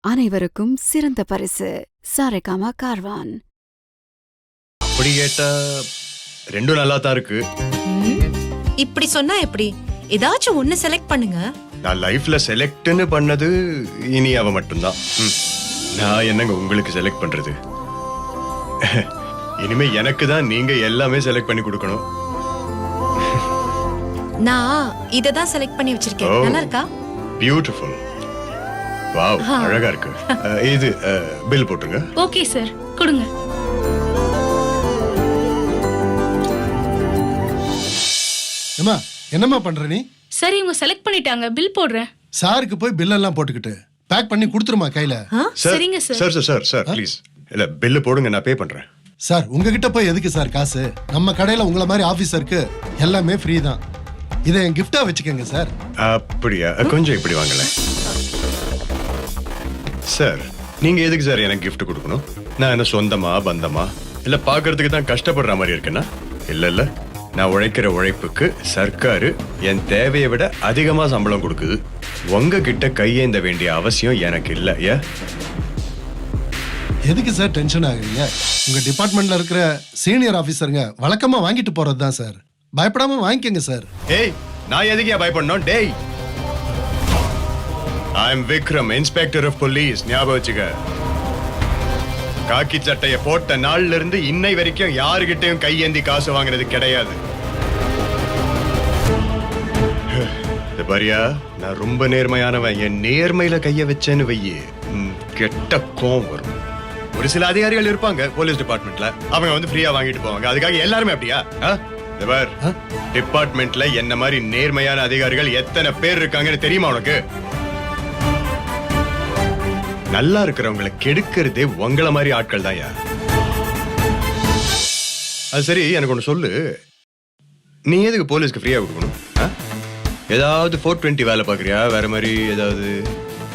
அனைவருக்கும் சிறந்த பரிசு சாரேகாமா கார்வான். அப்படி கேட்டா ரெண்டும் நல்லா தான் இருக்கு. இப்படி சொன்னா எப்படி? ஏதாச்சும் ஒண்ணு செலக்ட் பண்ணுங்க. நான் லைஃப்ல செலக்ட்னு பண்ணது இனி அவ மட்டும்தான். நான் என்னங்க உங்களுக்கு செலக்ட் பண்றது? இனிமே எனக்கு தான் நீங்க எல்லாமே செலக்ட் பண்ணி கொடுக்கணும். நான் இததான் செலக்ட் பண்ணி வச்சிருக்கேன். நல்லா இருக்கா? பியூட்டிஃபுல். வாவ், அழகா இருக்கு. இது பில் போட்டுருங்க. ஓகே சார், கொடுங்க. ஏமா என்னம்மா பண்ற நீ? சரி, இவங்க செலக்ட் பண்ணிட்டாங்க, பில் போடுறேன். சாருக்கு போய் பில் எல்லாம் போட்டுக்கிட்டு பேக் பண்ணி கொடுத்துருமா கையில. சரிங்க sir. Sir sir sir please. இல்ல பில் போடுங்க, நான் பே பண்றேன். சார் உங்ககிட்ட போய் எதுக்கு சார் காசு? நம்ம கடையில உங்கள மாதிரி ஆபீசருக்கு எல்லாமே ஃப்ரீ தான். இதை என் கிஃப்டா வச்சுக்கோங்க சார். அப்படியா? கொஞ்சம் இப்படி வாங்கல சார். நீங்க எதுக்கு சார் எனக்கு gift கொடுக்கணும்? நான் என்ன சொந்தமா பந்தமா இல்ல பாக்குறதுக்கு தான் கஷ்டப்படுற மாதிரி இருக்குன்னா? இல்ல இல்ல, நான் உழைக்கிற உழைப்புக்கு சர்க்காரு என் தேவையை விட அதிகமா சம்பளம் கொடுக்குது. உங்ககிட்ட கையேந்த வேண்டிய அவசியம் எனக்கு இல்ல. எதுக்கு சார் டென்ஷன் ஆகுறீங்க? உங்க டிபார்ட்மெண்ட்ல இருக்கிற சீனியர் ஆபீசருங்க வழக்கமா வாங்கிட்டு போறது தான் சார். பயப்படாம வாங்கிக்கங்க சார். ஏய், நான் எதுக்கு பயப்படணும்? டேய், I am Vikram, Inspector of Police. ஞாபகம் வச்சுக்க. காக்கி சட்டைய போட்ட நாள்ல இருந்து இன்னை வரைக்கும் யாருகிட்டையும் கையேந்தி காசு வாங்குறது கிடையாது. பாரியா, நான் ரொம்ப நேர்மையானவன். என் நேர்மையில கைய வச்சேன்னு வையே, கெட்ட கோவம் வரும். ஒரு சில அதிகாரிகள் இருப்பாங்க போலீஸ் டிபார்ட்மெண்ட்ல, அவங்க வந்து ஃப்ரீயா வாங்கிட்டு போவாங்க. அதுக்காக எல்லாருமே அப்படியா? டிபார்ட்மெண்ட்ல என்ன மாதிரி நேர்மையான அதிகாரிகள் எத்தனை பேர் இருக்காங்கன்னு தெரியுமா உனக்கு? நல்லா இருக்கிறவங்களை கெடுக்கிறதே உங்களை மாதிரி ஆட்கள் தான். அது சரி, எனக்கு ஒண்ணு சொல்லு. நீ எதுக்கு போலீஸ்க்கு ஃப்ரீயா கொடுக்கணும்? ஏதாவது 420 வேலை பாக்குறியா? வேற மாதிரி ஏதாவது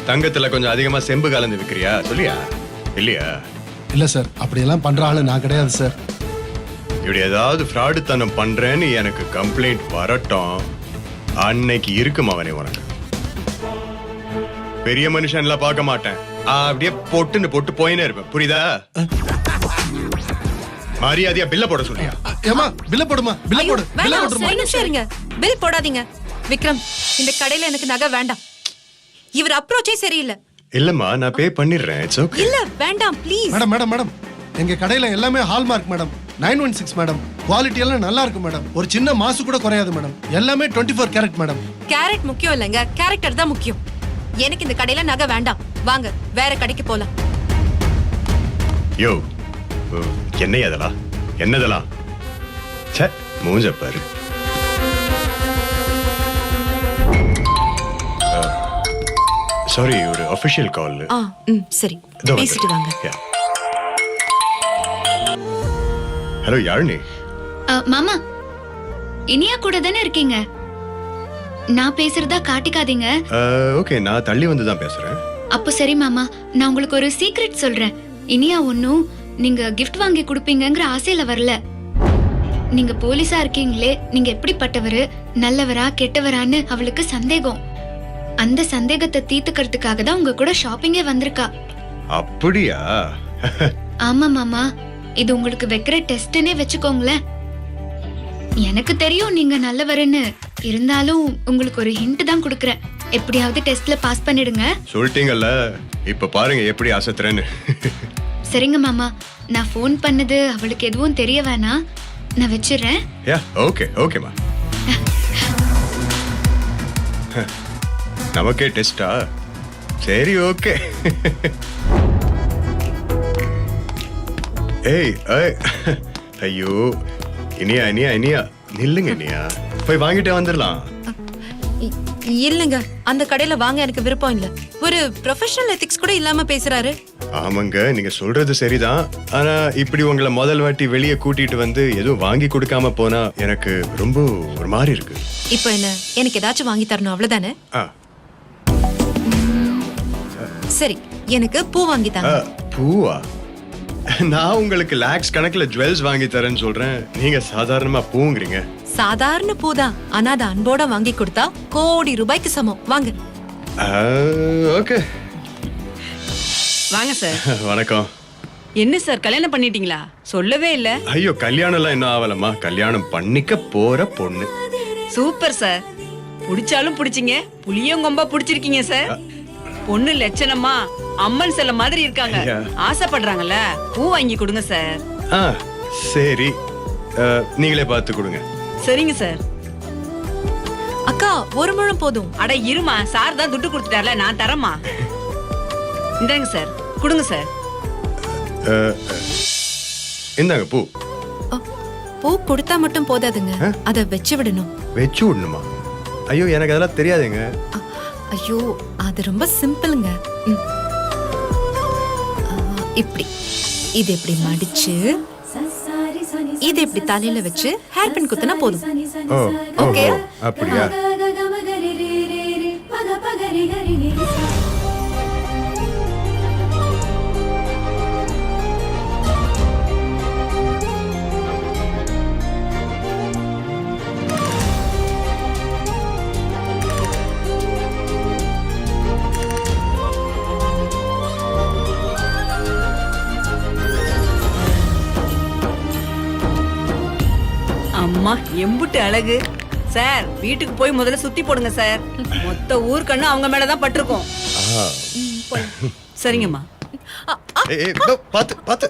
தங்கத்துல கொஞ்சம் அதிகமா செம்பு கலந்து விற்கிறியா? சொல்லியா? இல்லையா? இல்ல சார், அப்படியெல்லாம் பண்ற ஆளு நான் கிடையாது சார். இப்படி ஏதாவது ஃப்ராடுத்தனம் பண்றேன்னு எனக்கு கம்ப்ளைண்ட் வரட்டும், அன்னைக்கு இருக்கும் அவனே உனக்கு. பெரிய மனுஷன்லாம் பார்க்க மாட்டேன், அப்படியே போட்டுன்னு போட்டு போயினே இருப்பேன். புரியுதா? மரியாதையா பில்ல போட சொல்லியா? ஏமா பில்ல போடுமா? பில்ல போடு. பில்ல போடுமா? சரிங்க, பில் போடாதீங்க. விக்ரம், இந்த கடையில எனக்கு நகை வேண்டாம். இவர் அப்ரோச்சே சரியில்லை. இல்லம்மா, நான் பே பண்ணிடுறேன். It's okay. இல்ல வேண்டாம் ப்ளீஸ். மேடம் மேடம் மேடம், எங்க கடையில எல்லாமே ஹால்மார்க் மேடம். 916 மேடம். குவாலிட்டி எல்லாம் நல்லா இருக்கும் மேடம். ஒரு சின்ன மாசு கூட குறையாது மேடம். எல்லாமே 24 கேரட் மேடம். கேரட் முக்கியம் இல்லைங்க, கேரக்டர் தான் முக்கியம். எனக்கு இந்த கடையில நகை வேண்டாம். வாங்க, வேற கடைக்கு போலாம். யோ, என்னையதெல்லாம் என்னதெல்லாம் சே, மூஞ்ச பாரு. சாரி, ஒரு அபிஷியல் கால். சரி, பேசிட்டு வாங்க. ஹலோ, யாழ்னி. மாமா, இனியா கூட தானே இருக்கீங்க? நான் பேசுறதா காட்டிக்காதீங்க. ஓகே, நான் தள்ளி வந்து தான் பேசுறேன். அப்போ சரி மாமா, நான் உங்களுக்கு ஒரு சீக்ரெட் சொல்றேன். இனியா ஒன்னும் நீங்க கிஃப்ட் வாங்கி கொடுப்பீங்கங்கிற ஆசையில வரல. நீங்க போலீஸா இருக்கீங்களே, நீங்க எப்படிப்பட்டவரு, நல்லவரா கெட்டவரான்னு அவளுக்கு சந்தேகம். அந்த சந்தேகத்தை தீர்த்துக்கிறதுக்காக தான் உங்க கூட ஷாப்பிங்கே வந்திருக்கா. அப்படியா? ஆமா மாமா, இது உங்களுக்கு வைக்கிற டெஸ்ட்னே வச்சுக்கோங்களேன். எனக்கு தெரியும் நீங்க நல்லவருன்னு, இருந்தாலும் உங்களுக்கு ஒரு ஹிண்ட் தான் கொடுக்கறேன். எப்படியாவது டெஸ்ட்ல பாஸ் பண்ணிடுங்க. சொல்லிட்டீங்கல்ல, இப்ப பாருங்க எப்படி அசத்துறேன்னு. சரிங்க மாமா, நான் ஃபோன் பண்ணது அவளுக்கு எதுவும் தெரிய வேணாம். நான் வச்சிடுறேன். யா, ஓகே ஓகேமா. நமக்கே டெஸ்டா? சரி, ஓகே. ஏய், ஐயோ, இனியா இனியா இனியா, நில்லுங்க இனியா, போய் வாங்கிட்டே வந்துடலாம். இல்லங்க, அந்த கடையில வாங்க எனக்கு விருப்பம் இல்ல. ஒரு ப்ரொஃபஷனல் எத்திக்ஸ் கூட இல்லாம பேசுறாரு. ஆமாங்க, நீங்க சொல்றது சரிதான். ஆனா இப்படி உங்களை முதல் வாட்டி வெளியே கூட்டிட்டு வந்து எதுவும் வாங்கி கொடுக்காம போனா எனக்கு ரொம்ப ஒரு மாதிரி இருக்கு. இப்போ என்ன, எனக்கு ஏதாச்சும் வாங்கி தரணும் அவ்வளவுதானே? சரி, எனக்கு பூ வாங்கி தாங்க. பூவா? நான் உங்களுக்கு லாக்ஸ் கணக்குல ஜுவல்ஸ் வாங்கி தரேன்னு சொல்றேன், நீங்க சாதாரணமா பூங்குறீங்க. சாதாரண பூதான், ஆனா அதை அன்போட வாங்கி கொடுத்தா கோடி ரூபாய்க்கு சமம். வாங்க. ஓகே, வாங்க சார். வணக்கம். என்ன சார் கல்யாணம் பண்ணிட்டீங்களா? சொல்லவே இல்ல. ஐயோ கல்யாணம் எல்லாம் இன்னும் ஆகலம்மா. கல்யாணம் பண்ணிக்க போற பொண்ணு. Super sir. புடிச்சாலும் புடிச்சிங்க, புளியங்கொம்பா புடிச்சிருக்கீங்க சார். பொண்ணு லட்சணமா அம்மன் செல்ல மாதிரி இருக்காங்க. ஐயா. ஆசைப்படுறாங்கல்ல, பூ வாங்கி கொடுங்க சார். ஆ சரி, நீங்களே பார்த்து கொடுங்க. சரிங்க சார். அக்கா ஒரு முழம் போதும். அட இருமா, சார் தான் துட்டு கொடுத்துட்டார்ல, நான் தரமா. இந்தாங்க சார், கொடுங்க சார். இந்தாங்க பூ. பூ கொடுத்தா மட்டும் போதாதுங்க, அத வச்சு விடணும். வச்சு விடணுமா? ஐயோ எனக்கு அதெல்லாம் தெரியாதுங்க. ஐயோ அது ரொம்ப சிம்பிளுங்க. இப்படி இது இப்படி மடிச்சு இது இப்படி தலையில வச்சு ஹேர் பின் குத்துனா போதும். ஓ ஓகே. ஓகே அப்படியா? அம்மா எம்புட்டு அழகு. சார் வீட்டுக்கு போய் முதல்ல சுத்தி போடுங்க சார். மொத்த ஊர் கண்ணு அவங்க மேலதான் பட்டிருக்கோம். ஆ. சரிங்கம்மா. ஏய், ஏய், இதோ, பாத்து பாத்து